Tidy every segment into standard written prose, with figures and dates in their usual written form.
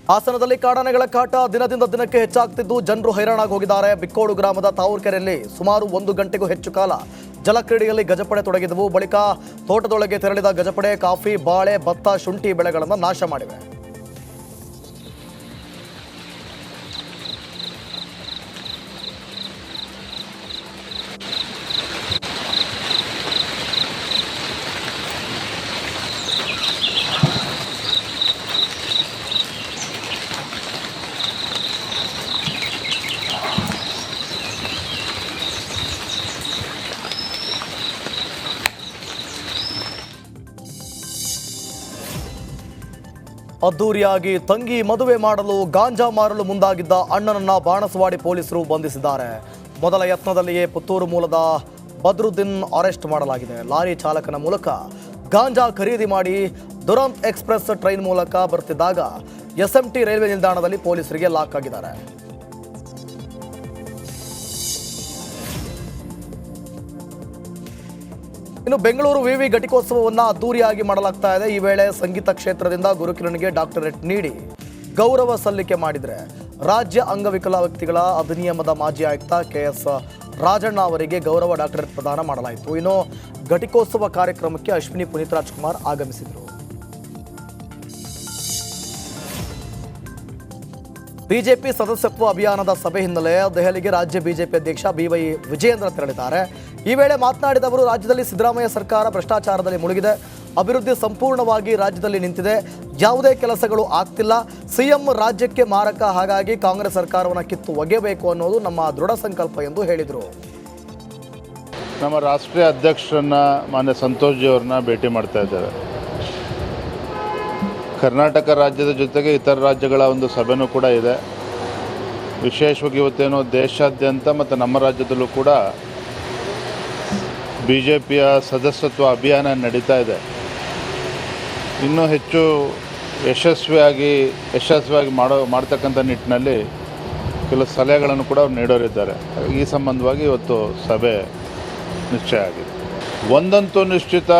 ಹಾಸನದಲ್ಲಿ ಕಾಡಾನೆಗಳ ಕಾಟ ದಿನದಿಂದ ದಿನಕ್ಕೆ ಹೆಚ್ಚಾಗ್ತಿದ್ದು ಜನರು ಹೈರಾಣಾಗಿ ಹೋಗಿದ್ದಾರೆ. ಬಿಕ್ಕೋಡು ಗ್ರಾಮದ ತಾವೂರ್ಕೆರೆಯಲ್ಲಿ ಸುಮಾರು 1 ಗಂಟೆಗೂ ಹೆಚ್ಚು ಕಾಲ ಜಲಕ್ರೀಡೆಯಲ್ಲಿ ಗಜಪಡೆ ತೊಡಗಿದವು. ಬಳಿಕ ತೋಟದೊಳಗೆ ತೆರಳಿದ ಗಜಪಡೆ ಕಾಫಿ, ಬಾಳೆ, ಭತ್ತ, ಶುಂಠಿ ಬೆಳೆಗಳನ್ನು ನಾಶ ಮಾಡಿವೆ. ಅದ್ದೂರಿಯಾಗಿ ತಂಗಿ ಮದುವೆ ಮಾಡಲು ಗಾಂಜಾ ಮಾರಲು ಮುಂದಾಗಿದ್ದ ಅಣ್ಣನನ್ನ ಬಾಣಸವಾಡಿ ಪೊಲೀಸರು ಬಂಧಿಸಿದ್ದಾರೆ. ಮೊದಲ ಯತ್ನದಲ್ಲಿಯೇ ಪುತ್ತೂರು ಮೂಲದ ಬದ್ರುದ್ದೀನ್ ಅರೆಸ್ಟ್ ಮಾಡಲಾಗಿದೆ. ಲಾರಿ ಚಾಲಕನ ಮೂಲಕ ಗಾಂಜಾ ಖರೀದಿ ಮಾಡಿ ದುರಂತ್ ಎಕ್ಸ್ಪ್ರೆಸ್ ಟ್ರೈನ್ ಮೂಲಕ ಬರ್ತಿದ್ದಾಗ SMT ರೈಲ್ವೆ ನಿಲ್ದಾಣದಲ್ಲಿ ಪೊಲೀಸರಿಗೆ ಲಾಕ್ ಆಗಿದ್ದಾರೆ. ಇನ್ನು ಬೆಂಗಳೂರು ವಿವಿ ಘಟಿಕೋತ್ಸವವನ್ನು ಅದ್ದೂರಿಯಾಗಿ ಮಾಡಲಾಗ್ತಾ ಇದೆ. ಈ ವೇಳೆ ಸಂಗೀತ ಕ್ಷೇತ್ರದಿಂದ ಗುರುಕಿರಣ್ಗೆ ಡಾಕ್ಟರೇಟ್ ನೀಡಿ ಗೌರವ ಸಲ್ಲಿಕೆ ಮಾಡಿದರೆ ರಾಜ್ಯ ಅಂಗವಿಕಲ ವ್ಯಕ್ತಿಗಳ ಅಧಿನಿಯಮದ ಮಾಜಿ ಆಯುಕ್ತ KS ರಾಜಣ್ಣ ಅವರಿಗೆ ಗೌರವ ಡಾಕ್ಟರೇಟ್ ಪ್ರದಾನ ಮಾಡಲಾಯಿತು. ಇನ್ನು ಘಟಿಕೋತ್ಸವ ಕಾರ್ಯಕ್ರಮಕ್ಕೆ ಅಶ್ವಿನಿ ಪುನೀತ್ ರಾಜ್ಕುಮಾರ್ ಆಗಮಿಸಿದರು. ಬಿಜೆಪಿ ಸದಸ್ಯತ್ವ ಅಭಿಯಾನದ ಸಭೆ ಹಿನ್ನೆಲೆ ದೆಹಲಿಗೆ ರಾಜ್ಯ ಬಿಜೆಪಿ ಅಧ್ಯಕ್ಷ BY ವಿಜಯೇಂದ್ರ ತೆರಳಿದ್ದಾರೆ. ಈ ವೇಳೆ ಮಾತನಾಡಿದ ಅವರು, ರಾಜ್ಯದಲ್ಲಿ ಸಿದ್ದರಾಮಯ್ಯ ಸರ್ಕಾರ ಭ್ರಷ್ಟಾಚಾರದಲ್ಲಿ ಮುಳುಗಿದೆ, ಅಭಿವೃದ್ಧಿ ಸಂಪೂರ್ಣವಾಗಿ ರಾಜ್ಯದಲ್ಲಿ ನಿಂತಿದೆ, ಯಾವುದೇ ಕೆಲಸಗಳು ಆಗ್ತಿಲ್ಲ, CM ರಾಜ್ಯಕ್ಕೆ ಮಾರಕ, ಹಾಗಾಗಿ ಕಾಂಗ್ರೆಸ್ ಸರ್ಕಾರವನ್ನು ಕಿತ್ತು ಒಗೆಯಬೇಕು ಅನ್ನೋದು ನಮ್ಮ ದೃಢ ಸಂಕಲ್ಪ ಎಂದು ಹೇಳಿದರು. ನಮ್ಮ ರಾಷ್ಟ್ರೀಯ ಅಧ್ಯಕ್ಷರನ್ನ ಮಾನ್ಯ ಸಂತೋಷ್ ಜಿ ಅವ್ರನ್ನ ಭೇಟಿ ಮಾಡ್ತಾ ಇದ್ದಾರೆ. ಕರ್ನಾಟಕ ರಾಜ್ಯದ ಜೊತೆಗೆ ಇತರ ರಾಜ್ಯಗಳ ಒಂದು ಸಭೆನೂ ಕೂಡ ಇದೆ. ವಿಶೇಷವಾಗಿ ಇವತ್ತೇನೋ ದೇಶಾದ್ಯಂತ ಮತ್ತು ನಮ್ಮ ರಾಜ್ಯದಲ್ಲೂ ಕೂಡ BJPಯ ಸದಸ್ಯತ್ವ ಅಭಿಯಾನ ನಡೀತಾ ಇದೆ. ಇನ್ನೂ ಹೆಚ್ಚು ಯಶಸ್ವಿಯಾಗಿ ಮಾಡ್ತಕ್ಕಂಥ ನಿಟ್ಟಿನಲ್ಲಿ ಕೆಲವು ಸಲಹೆಗಳನ್ನು ಕೂಡ ಅವ್ರು ನೀಡೋರಿದ್ದಾರೆ. ಈ ಸಂಬಂಧವಾಗಿ ಇವತ್ತು ಸಭೆ ನಿಶ್ಚಯ ಆಗಿದೆ. ಒಂದಂತೂ ನಿಶ್ಚಿತ,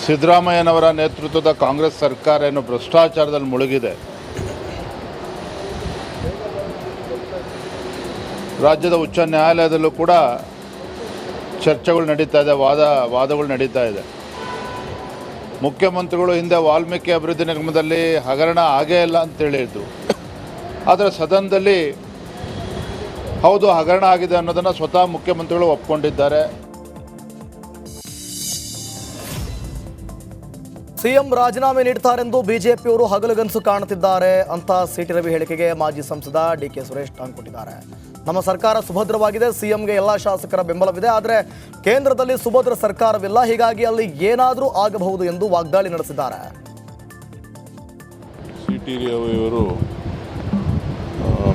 ಸಿದ್ದರಾಮಯ್ಯನವರ ನೇತೃತ್ವದ ಕಾಂಗ್ರೆಸ್ ಸರ್ಕಾರ ಏನು ಭ್ರಷ್ಟಾಚಾರದಲ್ಲಿ ಮುಳುಗಿದೆ. ರಾಜ್ಯದ ಉಚ್ಚ ನ್ಯಾಯಾಲಯದಲ್ಲೂ ಕೂಡ ಚರ್ಚೆಗಳು ನಡೀತಾ ಇದೆ, ವಾದಗಳು ನಡೀತಾ ಇದೆ. ಮುಖ್ಯಮಂತ್ರಿಗಳು ಹಿಂದೆ ವಾಲ್ಮೀಕಿ ಅಭಿವೃದ್ಧಿ ನಿಗಮದಲ್ಲಿ ಹಗರಣ ಆಗೇ ಇಲ್ಲ ಅಂತೇಳಿ ಹೇಳಿದರು. ಆದರೆ ಸದನದಲ್ಲಿ ಹೌದು ಹಗರಣ ಆಗಿದೆ ಅನ್ನೋದನ್ನು ಸ್ವತಃ ಮುಖ್ಯಮಂತ್ರಿಗಳು ಒಪ್ಕೊಂಡಿದ್ದಾರೆ. CM ರಾಜೀನಾಮೆ ನೀಡುತ್ತಾರೆಂದು ಬಿಜೆಪಿಯವರು ಹಗಲುಗನಸು ಕಾಣುತ್ತಿದ್ದಾರೆ ಅಂತ CT ರವಿ ಹೇಳಿಕೆಗೆ ಮಾಜಿ ಸಂಸದ DK ಸುರೇಶ್ ಟಾಂಗ್ ಕೊಟ್ಟಿದ್ದಾರೆ. ನಮ್ಮ ಸರ್ಕಾರ ಸುಭದ್ರವಾಗಿದೆ, CMಗೆ ಎಲ್ಲ ಶಾಸಕರ ಬೆಂಬಲವಿದೆ, ಆದರೆ ಕೇಂದ್ರದಲ್ಲಿ ಸುಭದ್ರ ಸರ್ಕಾರವಿಲ್ಲ, ಹೀಗಾಗಿ ಅಲ್ಲಿ ಏನಾದರೂ ಆಗಬಹುದು ಎಂದು ವಾಗ್ದಾಳಿ ನಡೆಸಿದ್ದಾರೆ. CT ರವಿಯವರು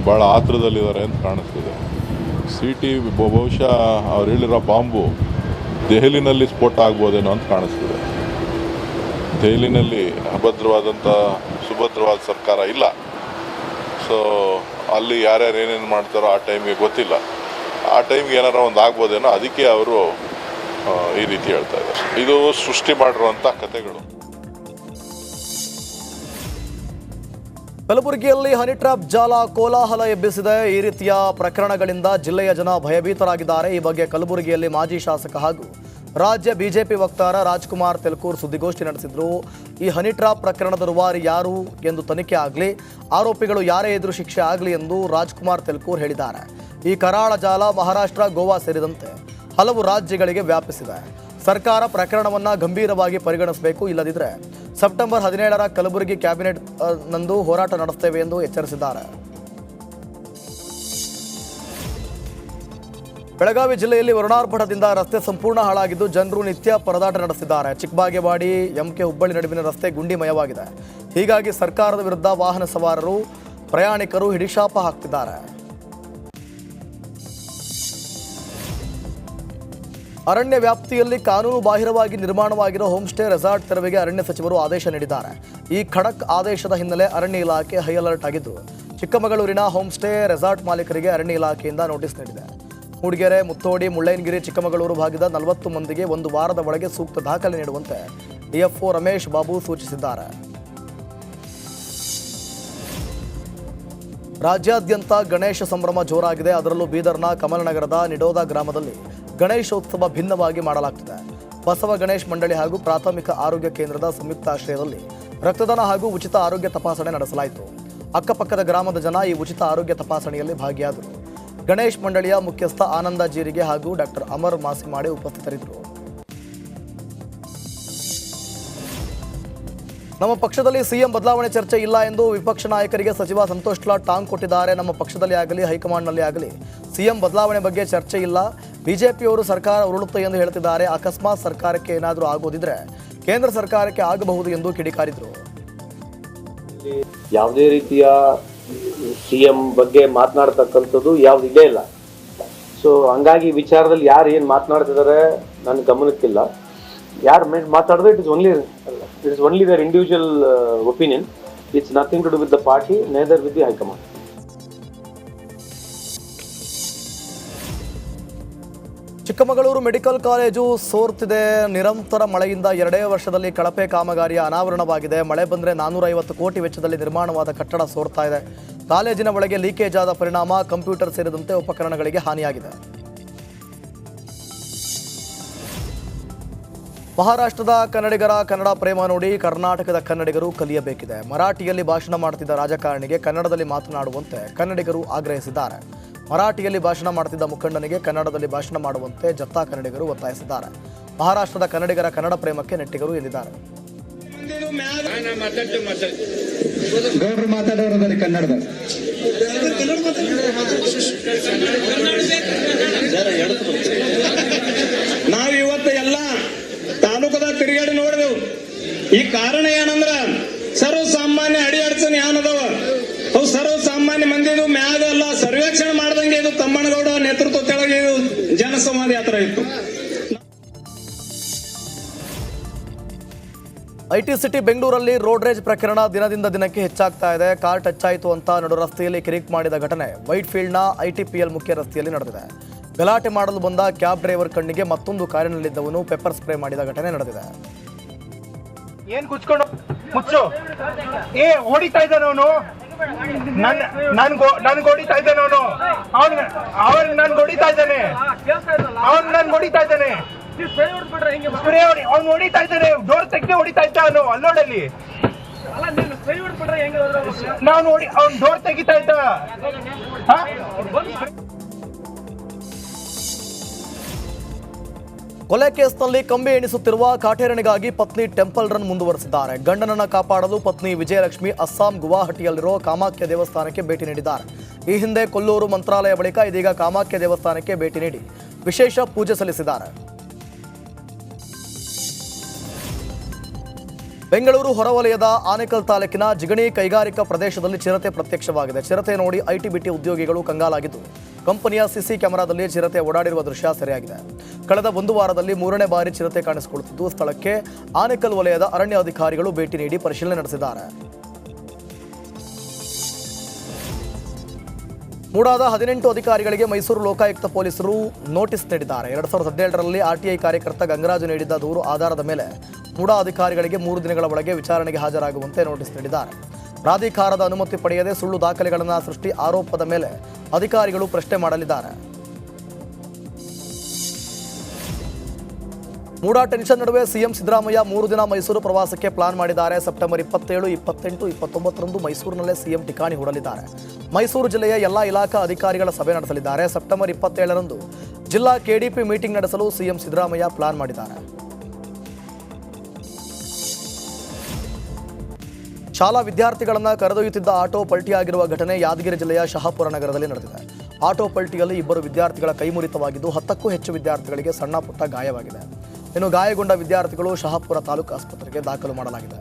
ಭಾಳ ಆತುರದಲ್ಲಿದ್ದಾರೆ ಅಂತ ಕಾಣಿಸ್ತಿದೆ. CT ಬಹುಶಃ ಅವ್ರು ಹೇಳಿರೋ ಬಾಂಬು ದೆಹಲಿನಲ್ಲಿ ಸ್ಫೋಟ ಆಗ್ಬೋದೇನೋ ಅಂತ ಕಾಣಿಸ್ತಿದೆ. ದೆಹಲಿನಲ್ಲಿ ಸುಭದ್ರವಾದ ಸರ್ಕಾರ ಇಲ್ಲ. ಸೊ ಅಲ್ಲಿ ಯಾರ್ಯಾರು ಏನೇನು ಮಾಡ್ತಾರೋ ಆ ಟೈಮ್ಗೆ ಗೊತ್ತಿಲ್ಲ. ಆ ಟೈಮ್ಗೆ ಏನಾರ ಒಂದು ಆಗ್ಬೋದೇನೋ, ಅದಕ್ಕೆ ಅವರು ಈ ರೀತಿ ಹೇಳ್ತಾ ಇದ್ದಾರೆ. ಇದು ಸೃಷ್ಟಿ ಮಾಡಿರುವಂಥ ಕಥೆಗಳು. ಕಲಬುರಗಿಯಲ್ಲಿ ಹನಿ ಟ್ರ್ಯಾಪ್ ಜಾಲ ಕೋಲಾಹಲ ಎಬ್ಬಿಸಿದೆ. ಈ ರೀತಿಯ ಪ್ರಕರಣಗಳಿಂದ ಜಿಲ್ಲೆಯ ಜನ ಭಯಭೀತರಾಗಿದ್ದಾರೆ. ಈ ಬಗ್ಗೆ ಕಲಬುರಗಿಯಲ್ಲಿ ಮಾಜಿ ಶಾಸಕ ಹಾಗೂ ರಾಜ್ಯ ಬಿಜೆಪಿ ವಕ್ತಾರ ರಾಜ್ಕುಮಾರ್ ತೆಲ್ಕೂರ್ ಸುದ್ದಿಗೋಷ್ಠಿ ನಡೆಸಿದ್ರು. ಈ ಹನಿ ಟ್ರ್ಯಾಪ್ ಪ್ರಕರಣದ ರೂವಾರಿ ಯಾರು ಎಂದು ತನಿಖೆ ಆಗಲಿ, ಆರೋಪಿಗಳು ಯಾರೇ ಎದುರು ಶಿಕ್ಷೆ ಆಗಲಿ ಎಂದು ರಾಜ್ಕುಮಾರ್ ತೆಲ್ಕೂರ್ ಹೇಳಿದ್ದಾರೆ. ಈ ಕರಾಳ ಜಾಲ ಮಹಾರಾಷ್ಟ್ರ, ಗೋವಾ ಸೇರಿದಂತೆ ಹಲವು ರಾಜ್ಯಗಳಿಗೆ ವ್ಯಾಪಿಸಿದೆ. ಸರ್ಕಾರ ಪ್ರಕರಣವನ್ನು ಗಂಭೀರವಾಗಿ ಪರಿಗಣಿಸಬೇಕು, ಇಲ್ಲದಿದ್ದರೆ ಸೆಪ್ಟೆಂಬರ್ 17ರ ಕಲಬುರಗಿ ಕ್ಯಾಬಿನೆಟ್ ನಂದು ಹೋರಾಟ ನಡೆಸುತ್ತೇವೆ ಎಂದು ಎಚ್ಚರಿಸಿದ್ದಾರೆ. ಬೆಳಗಾವಿ ಜಿಲ್ಲೆಯಲ್ಲಿ ವರುಣಾರ್ಭಟದಿಂದ ರಸ್ತೆ ಸಂಪೂರ್ಣ ಹಾಳಾಗಿದ್ದು ಜನರು ನಿತ್ಯ ಪರದಾಟ ನಡೆಸಿದ್ದಾರೆ. ಚಿಕ್ಕಬಾಗೇವಾಡಿ MK ಹುಬ್ಬಳ್ಳಿ ನಡುವಿನ ರಸ್ತೆ ಗುಂಡಿಮಯವಾಗಿದೆ. ಹೀಗಾಗಿ ಸರ್ಕಾರದ ವಿರುದ್ಧ ವಾಹನ ಸವಾರರು, ಪ್ರಯಾಣಿಕರು ಹಿಡಿಶಾಪ ಹಾಕ್ತಿದ್ದಾರೆ. ಅರಣ್ಯ ವ್ಯಾಪ್ತಿಯಲ್ಲಿ ಕಾನೂನು ಬಾಹಿರವಾಗಿ ನಿರ್ಮಾಣವಾಗಿರೋ ಹೋಮ್ ಸ್ಟೇ ರೆಸಾರ್ಟ್ ತೆರವಿಗೆ ಅರಣ್ಯ ಸಚಿವರು ಆದೇಶ ನೀಡಿದ್ದಾರೆ. ಈ ಖಡಕ್ ಆದೇಶದ ಹಿನ್ನೆಲೆ ಅರಣ್ಯ ಇಲಾಖೆ ಹೈ ಅಲರ್ಟ್ ಆಗಿದ್ದು, ಚಿಕ್ಕಮಗಳೂರಿನ ಹೋಮ್ ಸ್ಟೇ ರೆಸಾರ್ಟ್ ಮಾಲೀಕರಿಗೆ ಅರಣ್ಯ ಇಲಾಖೆಯಿಂದ ನೋಟಿಸ್ ನೀಡಿದೆ. ಮೂಡಿಗೆರೆ, ಮುತ್ತೋಡಿ, ಮುಳ್ಳಯ್ಯನಗಿರಿ, ಚಿಕ್ಕಮಗಳೂರು ಭಾಗದ 40 ಮಂದಿಗೆ 1 ವಾರದ ಒಳಗೆ ಸೂಕ್ತ ದಾಖಲೆ ನೀಡುವಂತೆ DFO ರಮೇಶ್ ಬಾಬು ಸೂಚಿಸಿದ್ದಾರೆ. ರಾಜ್ಯಾದ್ಯಂತ ಗಣೇಶ ಸಂಭ್ರಮ ಜೋರಾಗಿದೆ. ಅದರಲ್ಲೂ ಬೀದರ್ನ ಕಮಲನಗರದ ನಿಡೋದ ಗ್ರಾಮದಲ್ಲಿ ಗಣೇಶೋತ್ಸವ ಭಿನ್ನವಾಗಿ ಮಾಡಲಾಗ್ತಿದೆ. ಬಸವ ಗಣೇಶ್ ಮಂಡಳಿ ಹಾಗೂ ಪ್ರಾಥಮಿಕ ಆರೋಗ್ಯ ಕೇಂದ್ರದ ಸಂಯುಕ್ತಾಶ್ರಯದಲ್ಲಿ ರಕ್ತದಾನ ಹಾಗೂ ಉಚಿತ ಆರೋಗ್ಯ ತಪಾಸಣೆ ನಡೆಸಲಾಯಿತು. ಅಕ್ಕಪಕ್ಕದ ಗ್ರಾಮದ ಜನ ಈ ಉಚಿತ ಆರೋಗ್ಯ ತಪಾಸಣೆಯಲ್ಲಿ ಭಾಗಿಯಾದರು. ಗಣೇಶ್ ಮಂಡಳಿಯ ಮುಖ್ಯಸ್ಥ ಆನಂದ ಜೀರಿಗೆ ಹಾಗೂ ಡಾಕ್ಟರ್ ಅಮರ್ ಮಾಸಿಮಾಡೆ ಉಪಸ್ಥಿತರಿದ್ದರು. ನಮ್ಮ ಪಕ್ಷದಲ್ಲಿ ಸಿಎಂ ಬದಲಾವಣೆ ಚರ್ಚೆ ಇಲ್ಲ ಎಂದು ವಿಪಕ್ಷ ನಾಯಕರಿಗೆ ಸಚಿವ ಸಂತೋಷ್ ಲಾಡ್ ಟಾಂಗ್ ಕೊಟ್ಟಿದ್ದಾರೆ. ನಮ್ಮ ಪಕ್ಷದಲ್ಲಿ ಆಗಲಿ ಹೈಕಮಾಂಡ್ನಲ್ಲಿ ಆಗಲಿ ಸಿಎಂ ಬದಲಾವಣೆ ಬಗ್ಗೆ ಚರ್ಚೆ ಇಲ್ಲ. ಬಿಜೆಪಿಯವರು ಸರ್ಕಾರ ಉರುಳುತ್ತೆ ಎಂದು ಹೇಳ್ತಿದ್ದಾರೆ. ಅಕಸ್ಮಾತ್ ಸರ್ಕಾರಕ್ಕೆ ಏನಾದರೂ ಆಗೋದಿದ್ರೆ ಕೇಂದ್ರ ಸರ್ಕಾರಕ್ಕೆ ಆಗಬಹುದು ಎಂದು ಕಿಡಿಕಾರಿದರು. ಯಾವುದೇ ರೀತಿಯ ಸಿಎಂ ಬಗ್ಗೆ ಮಾತನಾಡ್ತಕ್ಕಂಥದ್ದು ಯಾವ್ದು ಇದೇ ಇಲ್ಲ. ಸೊ ಹಂಗಾಗಿ ವಿಚಾರದಲ್ಲಿ ಯಾರು ಏನು ಮಾತನಾಡ್ತಿದ್ದಾರೆ ನನ್ನ ಗಮನಕ್ಕಿಲ್ಲ. ಯಾರು ಮಾತಾಡಿದ್ರೆ it is only their individual opinion. It's nothing to do with the party, neither with the High Command. Chikkamagaluru medical college ಸೋರ್ತಿದೆ. ನಿರಂತರ ಮಳೆಯಿಂದ 2 ವರ್ಷದಲ್ಲಿ ಕಳಪೆ ಕಾಮಗಾರಿಯ ಅನಾವರಣವಾಗಿದೆ. ಮಳೆ ಬಂದರೆ 450 ಕೋಟಿ ವೆಚ್ಚದಲ್ಲಿ ನಿರ್ಮಾಣವಾದ ಕಟ್ಟಡ ಸೋರ್ತಾ ಇದೆ. ಕಾಲೇಜಿನ ಒಳಗೆ ಲೀಕೇಜ್ ಆದ ಪರಿಣಾಮ ಕಂಪ್ಯೂಟರ್ ಸೇರಿದಂತೆ ಉಪಕರಣಗಳಿಗೆ ಹಾನಿಯಾಗಿದೆ. ಮಹಾರಾಷ್ಟ್ರದ ಕನ್ನಡಿಗರ ಕನ್ನಡ ಪ್ರೇಮ ನೋಡಿ ಕರ್ನಾಟಕದ ಕನ್ನಡಿಗರು ಕಲಿಯಬೇಕಿದೆ. ಮರಾಠಿಯಲ್ಲಿ ಭಾಷಣ ಮಾಡುತ್ತಿದ್ದ ರಾಜಕಾರಣಿಗೆ ಕನ್ನಡದಲ್ಲಿ ಮಾತನಾಡುವಂತೆ ಕನ್ನಡಿಗರು ಆಗ್ರಹಿಸಿದ್ದಾರೆ. ಮರಾಠಿಯಲ್ಲಿ ಭಾಷಣ ಮಾಡುತ್ತಿದ್ದ ಮುಖಂಡನಿಗೆ ಕನ್ನಡದಲ್ಲಿ ಭಾಷಣ ಮಾಡುವಂತೆ ಜತ್ತಾ ಕನ್ನಡಿಗರು ಒತ್ತಾಯಿಸಿದ್ದಾರೆ. ಮಹಾರಾಷ್ಟ್ರದ ಕನ್ನಡಿಗರ ಕನ್ನಡ ಪ್ರೇಮಕ್ಕೆ ನೆಟ್ಟಿಗರು ಎಂದಿದ್ದಾರೆ. ನಾವಿವತ್ತು ಎಲ್ಲ ತಾಲೂಕದ ತಿರುಗಾಡಿ ನೋಡಿದೆವು. ಈ ಕಾರಣ ಏನಂದ್ರ ಸರ್ವಸಾಮಾನ್ಯ ಅಡಿ ಅಡಚಣೆ ಏನದವ ಅವು ಸರ್ವಸಾಮಾನ್ಯ ಮಂದಿದು ಮ್ಯಾಗ ಎಲ್ಲ ಸರ್ವೇಕ್ಷಣೆ ಮಾಡ್ದಂಗೆ ಇದು ತಮ್ಮನಗೌಡ ನೇತೃತ್ವ ಕೆಳಗೆ ಇದು ಜನಸಂವಾದ ಯಾತ್ರೆ ಇತ್ತು. ಐಟಿ ಸಿಟಿ ಬೆಂಗಳೂರಲ್ಲಿ ರೋಡ್ ರೇಜ್ ಪ್ರಕರಣ ದಿನದಿಂದ ದಿನಕ್ಕೆ ಹೆಚ್ಚಾಗ್ತಾ ಇದೆ. ಕಾರ್ ಟಚ್ ಆಯಿತು ಅಂತ ನಡು ರಸ್ತೆಯಲ್ಲಿ ಕಿರಿಕ್ ಮಾಡಿದ ಘಟನೆ ವೈಟ್ ಫೀಲ್ಡ್ನ ITPL ಮುಖ್ಯ ರಸ್ತೆಯಲ್ಲಿ ನಡೆದಿದೆ. ಗಲಾಟೆ ಮಾಡಲು ಬಂದ ಕ್ಯಾಬ್ ಡ್ರೈವರ್ ಕಣ್ಣಿಗೆ ಮತ್ತೊಂದು ಕಾರಿನಲ್ಲಿದ್ದವನು ಪೆಪ್ಪರ್ ಸ್ಪ್ರೇ ಮಾಡಿದ ಘಟನೆ ನಡೆದಿದೆ. ಏನ್ ಕುಚ್ಕೊಂಡು ಮುಚ್ಚು ಹೊಡಿತಾ ಇದ್ದಾನೆ ಅವನು. ನನ್ಗೆ ಹೊಡಿತಾ ಇದ್ದಾನೆ ಅವನು. ಅವನ್ ನನ್ಗೆ ಹೊಡಿತಾ ಇದ್ದಾನೆ. ಅವ್ನು ಹೊಡಿತಾ ಇದ್ದಾನೆ. ಅವ್ನು ಹೊಡಿತಾ ಇದ್ದಾನೆ. ಡೋರ್ ತೆಗ್ದೆ ಹೊಡಿತಾ ಇದ್ದ ಅವನು ಅಲ್ಲೋಡಲ್ಲಿ. ನಾನು ಅವ್ನು ಡೋರ್ ತೆಗಿತಾ ಇದ್ದ. ಕೊಲೆ ಕೇಸ್ನಲ್ಲಿ ಕಂಬಿ ಎಣಿಸುತ್ತಿರುವ ಕಾಟೇರನಿಗಾಗಿ ಪತ್ನಿ ಟೆಂಪಲ್ ರನ್ ಮುಂದುವರೆಸಿದ್ದಾರೆ. ಗಂಡನನ್ನ ಕಾಪಾಡಲು ಪತ್ನಿ ವಿಜಯಲಕ್ಷ್ಮಿ ಅಸ್ಸಾಂ ಗುವಾಹಟಿಯಲ್ಲಿರೋ ಕಾಮಾಖ್ಯ ದೇವಸ್ಥಾನಕ್ಕೆ ಭೇಟಿ ನೀಡಿದ್ದಾರೆ. ಈ ಹಿಂದೆ ಕೊಲ್ಲೂರು ಮಂತ್ರಾಲಯ ಬಳಿಕ ಇದೀಗ ಕಾಮಾಖ್ಯ ದೇವಸ್ಥಾನಕ್ಕೆ ಭೇಟಿ ನೀಡಿ ವಿಶೇಷ ಪೂಜೆ ಸಲ್ಲಿಸಿದ್ದಾರೆ. ಬೆಂಗಳೂರು ಹೊರವಲಯದ ಆನೇಕಲ್ ತಾಲೂಕಿನ ಜಿಗಣಿ ಕೈಗಾರಿಕಾ ಪ್ರದೇಶದಲ್ಲಿ ಚಿರತೆ ಪ್ರತ್ಯಕ್ಷವಾಗಿದೆ. ಚಿರತೆ ನೋಡಿ IT-BT ಉದ್ಯೋಗಿಗಳು ಕಂಗಾಲಾಗಿದ್ದು ಕಂಪನಿಯ CC ಕ್ಯಾಮೆರಾದಲ್ಲಿ ಚಿರತೆ ಓಡಾಡಿರುವ ದೃಶ್ಯ ಸೆರೆಯಾಗಿದೆ. ಕಳೆದ 1 ವಾರದಲ್ಲಿ 3ನೇ ಬಾರಿ ಚಿರತೆ ಕಾಣಿಸಿಕೊಳ್ಳುತ್ತಿದ್ದು ಸ್ಥಳಕ್ಕೆ ಆನೇಕಲ್ ವಲಯದ ಅರಣ್ಯ ಅಧಿಕಾರಿಗಳು ಭೇಟಿ ನೀಡಿ ಪರಿಶೀಲನೆ ನಡೆಸಿದ್ದಾರೆ. ಮೂಡಾದ 18 ಅಧಿಕಾರಿಗಳಿಗೆ ಮೈಸೂರು ಲೋಕಾಯುಕ್ತ ಪೊಲೀಸರು ನೋಟಿಸ್ ನೀಡಿದ್ದಾರೆ. 2017ರಲ್ಲಿ RTI ಕಾರ್ಯಕರ್ತ ಗಂಗರಾಜು ನೀಡಿದ್ದ ದೂರು ಆಧಾರದ ಮೇಲೆ ಮೂಡಾ ಅಧಿಕಾರಿಗಳಿಗೆ 3 ದಿನಗಳ ಒಳಗೆ ವಿಚಾರಣೆಗೆ ಹಾಜರಾಗುವಂತೆ ನೋಟಿಸ್ ನೀಡಿದ್ದಾರೆ. ಪ್ರಾಧಿಕಾರದ ಅನುಮತಿ ಪಡೆಯದೆ ಸುಳ್ಳು ದಾಖಲೆಗಳನ್ನು ಸೃಷ್ಟಿ ಆರೋಪದ ಮೇಲೆ ಅಧಿಕಾರಿಗಳು ಪ್ರಶ್ನೆ ಮಾಡಲಿದ್ದಾರೆ. ಮೂಡಾ ಟೆನ್ಷನ್ ನಡುವೆ ಸಿಎಂ ಸಿದ್ದರಾಮಯ್ಯ 3 ದಿನ ಮೈಸೂರು ಪ್ರವಾಸಕ್ಕೆ ಪ್ಲಾನ್ ಮಾಡಿದ್ದಾರೆ. ಸೆಪ್ಟೆಂಬರ್ 27, 28, 29ರಂದು ಮೈಸೂರಿನಲ್ಲೇ ಸಿಎಂ ಠಿಕಾಣಿ ಹೂಡಲಿದ್ದಾರೆ. ಮೈಸೂರು ಜಿಲ್ಲೆಯ ಎಲ್ಲ ಇಲಾಖಾ ಅಧಿಕಾರಿಗಳ ಸಭೆ ನಡೆಸಲಿದ್ದಾರೆ. ಸೆಪ್ಟೆಂಬರ್ 27ರಂದು ಜಿಲ್ಲಾ KDP ಮೀಟಿಂಗ್ ನಡೆಸಲು ಸಿಎಂ ಸಿದ್ದರಾಮಯ್ಯ ಪ್ಲಾನ್ ಮಾಡಿದ್ದಾರೆ. ಶಾಲಾ ವಿದ್ಯಾರ್ಥಿಗಳನ್ನು ಕರೆದೊಯ್ಯುತ್ತಿದ್ದ ಆಟೋ ಪಲ್ಟಿಯಾಗಿರುವ ಘಟನೆ ಯಾದಗಿರಿ ಜಿಲ್ಲೆಯ ಶಹಾಪುರ ನಗರದಲ್ಲಿ ನಡೆದಿದೆ. ಆಟೋ ಪಲ್ಟಿಯಲ್ಲಿ 2 ವಿದ್ಯಾರ್ಥಿಗಳ ಕೈಮುರಿತವಾಗಿದ್ದು 10ಕ್ಕೂ ಹೆಚ್ಚು ವಿದ್ಯಾರ್ಥಿಗಳಿಗೆ ಸಣ್ಣ ಪುಟ್ಟ ಗಾಯವಾಗಿದೆ. ಇನ್ನು ಗಾಯಗೊಂಡ ವಿದ್ಯಾರ್ಥಿಗಳು ಶಹಾಪುರ ತಾಲೂಕು ಆಸ್ಪತ್ರೆಗೆ ದಾಖಲು ಮಾಡಲಾಗಿದೆ.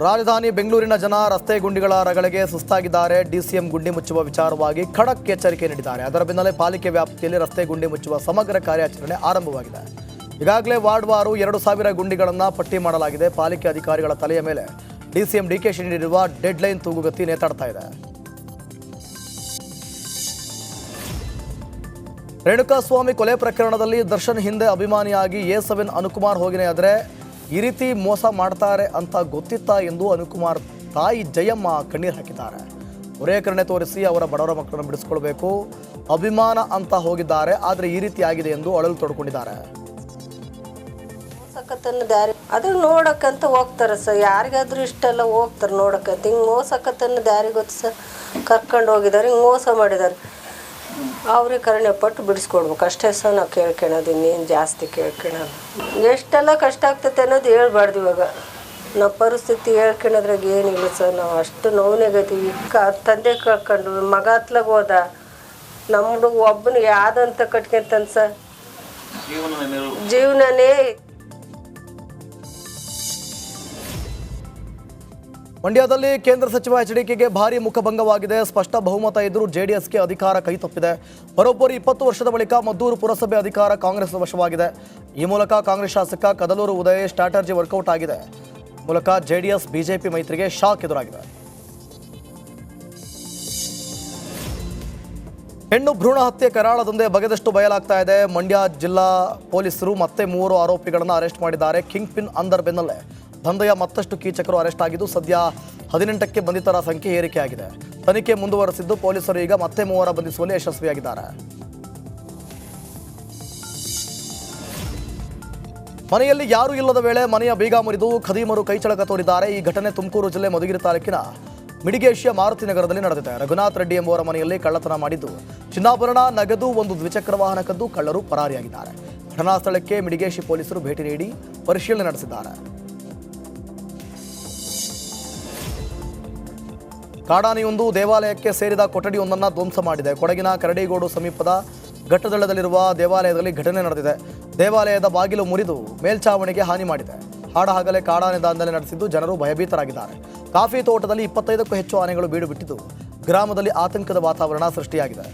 ರಾಜಧಾನಿ ಬೆಂಗಳೂರಿನ ಜನ ರಸ್ತೆ ಗುಂಡಿಗಳ ರಗಳಿಗೆ ಸುಸ್ತಾಗಿದ್ದಾರೆ. ಡಿಸಿಎಂ ಗುಂಡಿ ಮುಚ್ಚುವ ವಿಚಾರವಾಗಿ ಖಡಕ್ ಎಚ್ಚರಿಕೆ ನೀಡಿದ್ದಾರೆ. ಅದರ ಬೆನ್ನಲ್ಲೇ ಪಾಲಿಕೆ ವ್ಯಾಪ್ತಿಯಲ್ಲಿ ರಸ್ತೆ ಗುಂಡಿ ಮುಚ್ಚುವ ಸಮಗ್ರ ಕಾರ್ಯಾಚರಣೆ ಆರಂಭವಾಗಿದೆ. ಈಗಾಗಲೇ ವಾರ್ಡ್ವಾರು 2000 ಗುಂಡಿಗಳನ್ನು ಪಟ್ಟಿ ಮಾಡಲಾಗಿದೆ. ಪಾಲಿಕೆ ಅಧಿಕಾರಿಗಳ ತಲೆಯ ಮೇಲೆ ಡಿಸಿಎಂ ಡಿಕೆಶಿ ನೀಡಿರುವ ಡೆಡ್ಲೈನ್ ತೂಗುಗತಿ ನೇತಾಡ್ತಾ ಇದೆ. ರೇಣುಕಾಸ್ವಾಮಿ ಕೊಲೆ ಪ್ರಕರಣದಲ್ಲಿ ದರ್ಶನ್ ಹಿಂದೆ ಅಭಿಮಾನಿಯಾಗಿ A7 ಅನುಕುಮಾರ್ ಹೋಗಿನೇ ಆದರೆ ಈ ರೀತಿ ಮೋಸ ಮಾಡ್ತಾರೆ ಅಂತ ಗೊತ್ತಿತ್ತಾ ಎಂದು ಅನುಕುಮಾರ್ ತಾಯಿ ಜಯಮ್ಮ ಕಣ್ಣೀರು ಹಾಕಿದ್ದಾರೆ. ಒರೇ ಕರುಣೆ ತೋರಿಸಿ ಅವರ ಬಡವರ ಮಕ್ಕಳನ್ನು ಬಿಡಿಸ್ಕೊಳ್ಬೇಕು, ಅಭಿಮಾನ ಅಂತ ಹೋಗಿದ್ದಾರೆ, ಆದರೆ ಈ ರೀತಿ ಆಗಿದೆ ಎಂದು ಅಳಲು ತೊಡ್ಕೊಂಡಿದ್ದಾರೆ. ದಾರಿ ಅದು ನೋಡಕ್ಕಂತ ಹೋಗ್ತಾರೆ ಸರ್, ಯಾರಿಗಾದ್ರೂ ಇಷ್ಟೆಲ್ಲ ಹೋಗ್ತಾರೆ ನೋಡಕ್ಕಂತ. ಹಿಂಗೆ ಮೋಸಕತ್ತನ್ನ ದಾರಿ ಗೊತ್ತು ಸರ್, ಕರ್ಕೊಂಡು ಹೋಗಿದ್ದಾರೆ, ಹಿಂಗೆ ಮೋಸ ಮಾಡಿದ್ದಾರೆ. ಅವ್ರಿಗೆ ಕರುಣೆ ಪಟ್ಟು ಬಿಡಿಸ್ಕೊಡ್ಬೇಕು ಅಷ್ಟೇ ಸರ್. ನಾವು ಕೇಳ್ಕೊಳೋದು ಇನ್ನೇನು ಜಾಸ್ತಿ ಕೇಳ್ಕೊಳೋದು. ಎಷ್ಟೆಲ್ಲ ಕಷ್ಟ ಆಗ್ತೈತೆ ಅನ್ನೋದು ಹೇಳ್ಬಾರ್ದು. ಇವಾಗ ನಾವು ಪರಿಸ್ಥಿತಿ ಹೇಳ್ಕೊಳೋದ್ರಾಗ ಏನಿಲ್ಲ ಸರ್. ನಾವು ಅಷ್ಟು ನೋವಿನಾಗೈತೀವಿ. ತಂದೆ ಕಳ್ಕೊಂಡು ಮಗ ಹತ್ಲಾಗ ಹೋದ, ನಮ್ಮ ಹುಡುಗ ಒಬ್ಬನಿಗೆ ಯಾವ್ದಂತ ಕಟ್ಕೊಂತಾನೆ ಸರ್. ಜೀವನನೇ. ಮಂಡ್ಯದಲ್ಲಿ ಕೇಂದ್ರ ಸಚಿವ HDKಗೆ ಭಾರಿ ಮುಖಭಂಗವಾಗಿದೆ. ಸ್ಪಷ್ಟ ಬಹುಮತ ಇದ್ದರೂ JDSಗೆ ಅಧಿಕಾರ ಕೈತಪ್ಪಿದೆ. ಬರೋಬ್ಬರಿ 20 ವರ್ಷದ ಬಳಿಕ ಮದ್ದೂರು ಪುರಸಭೆ ಅಧಿಕಾರ ಕಾಂಗ್ರೆಸ್ ವಶವಾಗಿದೆ. ಈ ಮೂಲಕ ಕಾಂಗ್ರೆಸ್ ಶಾಸಕ ಕದಲೂರು ಉದಯ್ ಸ್ಟ್ರಾಟರ್ಜಿ ವರ್ಕೌಟ್ ಆಗಿದೆ. ಮೂಲಕ JDS ಬಿಜೆಪಿ ಮೈತ್ರಿಗೆ ಶಾಕ್ ಎದುರಾಗಿದೆ. ಹೆಣ್ಣು ಭ್ರೂಣ ಹತ್ಯೆ ಕರಾಳದಂದೇ ಬಗೆದಷ್ಟು ಬಯಲಾಗ್ತಾ ಇದೆ. ಮಂಡ್ಯ ಜಿಲ್ಲಾ ಪೊಲೀಸರು ಮತ್ತೆ 3 ಆರೋಪಿಗಳನ್ನು ಅರೆಸ್ಟ್ ಮಾಡಿದ್ದಾರೆ. ಕಿಂಗ್ ಪಿನ್ ಅಂದರ್ ಬೆನ್ನಲ್ಲೇ ದಂಧೆಯ ಮತ್ತಷ್ಟು ಕೀಚಕರು ಅರೆಸ್ಟ್ ಆಗಿದ್ದು ಸದ್ಯ 18ಕ್ಕೆ ಬಂಧಿತರ ಸಂಖ್ಯೆ ಏರಿಕೆಯಾಗಿದೆ. ತನಿಖೆ ಮುಂದುವರೆಸಿದ್ದು ಪೊಲೀಸರು ಈಗ ಮತ್ತೆ 3 ಬಂಧಿಸುವಲ್ಲಿ ಯಶಸ್ವಿಯಾಗಿದ್ದಾರೆ. ಮನೆಯಲ್ಲಿ ಯಾರೂ ಇಲ್ಲದ ವೇಳೆ ಮನೆಯ ಬೀಗ ಮುರಿದು ಖದೀಮರು ಕೈಚಳಕ ತೋರಿದ್ದಾರೆ. ಈ ಘಟನೆ ತುಮಕೂರು ಜಿಲ್ಲೆ ಮಧುಗಿರಿ ತಾಲೂಕಿನ ಮಿಡಿಗೇಶಿಯ ಮಾರುತಿ ನಗರದಲ್ಲಿ ನಡೆದಿದೆ. ರಘುನಾಥ್ ರೆಡ್ಡಿ ಎಂಬುವರ ಮನೆಯಲ್ಲಿ ಕಳ್ಳತನ ಮಾಡಿದ್ದು ಚಿನ್ನಾಭರಣ, ನಗದು, 1 ದ್ವಿಚಕ್ರ ವಾಹನ ಕದ್ದು ಕಳ್ಳರು ಪರಾರಿಯಾಗಿದ್ದಾರೆ. ಘಟನಾ ಸ್ಥಳಕ್ಕೆ ಮಿಡಿಗೇಶಿ ಪೊಲೀಸರು ಭೇಟಿ ನೀಡಿ ಪರಿಶೀಲನೆ ನಡೆಸಿದ್ದಾರೆ. ಕಾಡಾನೆಯೊಂದು ದೇವಾಲಯಕ್ಕೆ ಸೇರಿದ ಕೊಠಡಿಯೊಂದನ್ನು ಧ್ವಂಸ ಮಾಡಿದೆ. ಕೊಡಗಿನ ಕರಡಿಗೋಡು ಸಮೀಪದ ಘಟ್ಟದಳ್ಳದಲ್ಲಿರುವ ದೇವಾಲಯದಲ್ಲಿ ಘಟನೆ ನಡೆದಿದೆ. ದೇವಾಲಯದ ಬಾಗಿಲು ಮುರಿದು ಮೇಲ್ಛಾವಣಿಗೆ ಹಾನಿ ಮಾಡಿದೆ. ಹಾಡಹಗಲೇ ಕಾಡಾನೆ ದಾಂಧಲೆ ನಡೆಸಿದ್ದು ಜನರು ಭಯಭೀತರಾಗಿದ್ದಾರೆ. ಕಾಫಿ ತೋಟದಲ್ಲಿ 25ಕ್ಕೂ ಹೆಚ್ಚು ಆನೆಗಳು ಬೀಡು ಬಿಟ್ಟಿದ್ದು ಗ್ರಾಮದಲ್ಲಿ ಆತಂಕದ ವಾತಾವರಣ ಸೃಷ್ಟಿಯಾಗಿದೆ.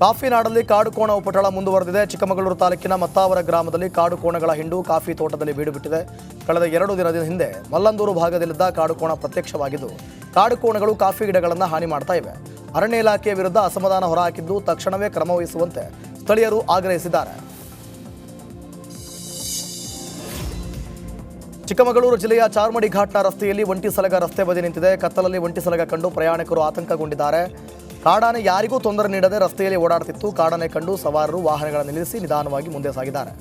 ಕಾಫಿ ನಾಡಲ್ಲಿ ಕಾಡು ಕೋಣ ಉಪಟಳ ಮುಂದುವರೆದಿದೆ. ಚಿಕ್ಕಮಗಳೂರು ತಾಲೂಕಿನ ಮತ್ತಾವರ ಗ್ರಾಮದಲ್ಲಿ ಕಾಡು ಕೋಣಗಳ ಹಿಂಡು ಕಾಫಿ ತೋಟದಲ್ಲಿ ಬೀಡು ಬಿಟ್ಟಿದೆ. ಕಳೆದ 2 ದಿನದ ಹಿಂದೆ ಮಲ್ಲಂದೂರು ಭಾಗದಲ್ಲಿದ್ದ ಕಾಡು ಕೋಣ ಪ್ರತ್ಯಕ್ಷವಾಗಿದ್ದು ಕಾಡು ಕೋಣಗಳು ಕಾಫಿ ಗಿಡಗಳನ್ನು ಹಾನಿ ಮಾಡ್ತಾ ಇವೆ. ಅರಣ್ಯ ಇಲಾಖೆಯ ವಿರುದ್ಧ ಅಸಮಾಧಾನ ಹೊರಹಾಕಿದ್ದು ತಕ್ಷಣವೇ ಕ್ರಮ ವಹಿಸುವಂತೆ ಸ್ಥಳೀಯರು ಆಗ್ರಹಿಸಿದ್ದಾರೆ. ಚಿಕ್ಕಮಗಳೂರು ಜಿಲ್ಲೆಯ ಚಾರ್ಮಡಿ ಘಾಟ್ನ ರಸ್ತೆಯಲ್ಲಿ ಒಂಟಿ ಸಲಗ ರಸ್ತೆ ಬದಿ ನಿಂತಿದೆ. ಕತ್ತಲಲ್ಲಿ ಒಂಟಿ ಸಲಗ ಕಂಡು ಪ್ರಯಾಣಿಕರು ಆತಂಕಗೊಂಡಿದ್ದಾರೆ. ಕಾಡಾನೆ ಯಾರಿಗೂ ತೊಂದರೆ ನೀಡದೆ ರಸ್ತೆಯಲ್ಲಿ ಓಡಾಡ್ತಿತ್ತು. ಕಾಡಾನೆ ಕಂಡು ಸವಾರರು ವಾಹನಗಳನ್ನು ನಿಲ್ಲಿಸಿ ನಿಧಾನವಾಗಿ ಮುಂದೆ ಸಾಗಿದ್ದಾರೆ.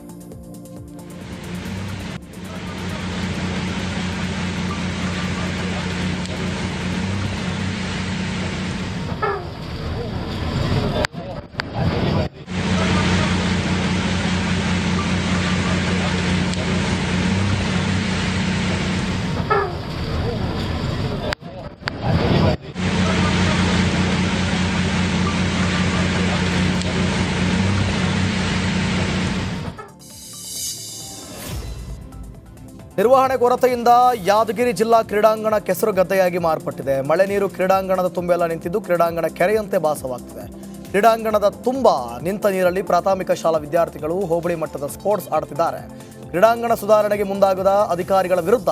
ನಿರ್ವಹಣೆ ಕೊರತೆಯಿಂದ ಯಾದಗಿರಿ ಜಿಲ್ಲಾ ಕ್ರೀಡಾಂಗಣ ಕೆಸರುಗದ್ದೆಯಾಗಿ ಮಾರ್ಪಟ್ಟಿದೆ. ಮಳೆ ನೀರು ಕ್ರೀಡಾಂಗಣದ ತುಂಬೆಲ್ಲ ನಿಂತಿದ್ದು ಕ್ರೀಡಾಂಗಣ ಕೆರೆಯಂತೆ ಭಾಸವಾಗ್ತಿದೆ. ಕ್ರೀಡಾಂಗಣದ ತುಂಬ ನಿಂತ ನೀರಲ್ಲಿ ಪ್ರಾಥಮಿಕ ಶಾಲಾ ವಿದ್ಯಾರ್ಥಿಗಳು ಹೋಬಳಿ ಮಟ್ಟದ ಸ್ಪೋರ್ಟ್ಸ್ ಆಡುತ್ತಿದ್ದಾರೆ. ಕ್ರೀಡಾಂಗಣ ಸುಧಾರಣೆಗೆ ಮುಂದಾಗದ ಅಧಿಕಾರಿಗಳ ವಿರುದ್ಧ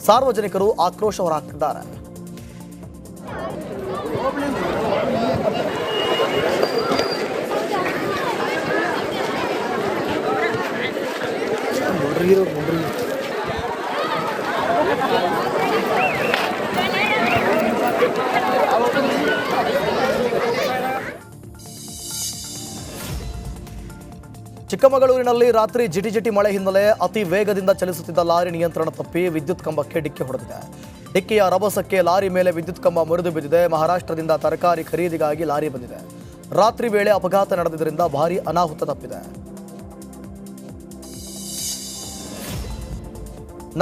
ಸಾರ್ವಜನಿಕರು ಆಕ್ರೋಶ ಹೊರಹಾಕ್ತಿದ್ದಾರೆ. ಚಿಕ್ಕಮಗಳೂರಿನಲ್ಲಿ ರಾತ್ರಿ ಜಿಟಿಜಿಟಿ ಮಳೆ ಹಿನ್ನೆಲೆ ಅತಿ ವೇಗದಿಂದ ಚಲಿಸುತ್ತಿದ್ದ ಲಾರಿ ನಿಯಂತ್ರಣ ತಪ್ಪಿ ವಿದ್ಯುತ್ ಕಂಬಕ್ಕೆ ಡಿಕ್ಕಿ ಹೊಡೆದಿದೆ. ಡಿಕ್ಕಿಯ ರಭಸಕ್ಕೆ ಲಾರಿ ಮೇಲೆ ವಿದ್ಯುತ್ ಕಂಬ ಮುರಿದು ಬಿದ್ದಿದೆ. ಮಹಾರಾಷ್ಟ್ರದಿಂದ ತರಕಾರಿ ಖರೀದಿಗಾಗಿ ಲಾರಿ ಬಂದಿದೆ. ರಾತ್ರಿ ವೇಳೆ ಅಪಘಾತ ನಡೆದಿದ್ದರಿಂದ ಭಾರೀ ಅನಾಹುತ ತಪ್ಪಿದೆ.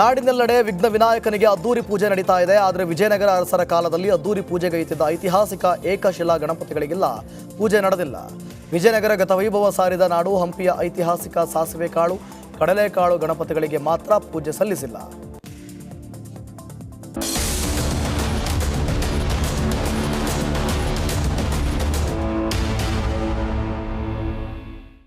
ನಾಡಿನೆಲ್ಲೆಡೆ ವಿಘ್ನ ವಿನಾಯಕನಿಗೆ ಅದ್ದೂರಿ ಪೂಜೆ ನಡೀತಾ ಇದೆ. ಆದರೆ ವಿಜಯನಗರ ಅರಸರ ಕಾಲದಲ್ಲಿ ಅದ್ದೂರಿ ಪೂಜೆಗೈತಿದ್ದ ಐತಿಹಾಸಿಕ ಏಕಶಿಲಾ ಗಣಪತಿಗಳಿಗೆಲ್ಲ ಪೂಜೆ ನಡೆದಿಲ್ಲ. ವಿಜಯನಗರ ಗತವೈಭವ ಸಾರಿದ ನಾಡು. ಹಂಪಿಯ ಐತಿಹಾಸಿಕ ಸಾಸಿವೆ ಕಾಳು ಕಡಲೆಕಾಳು ಗಣಪತಿಗಳಿಗೆ ಮಾತ್ರ ಪೂಜೆ ಸಲ್ಲಿಸಿಲ್ಲ.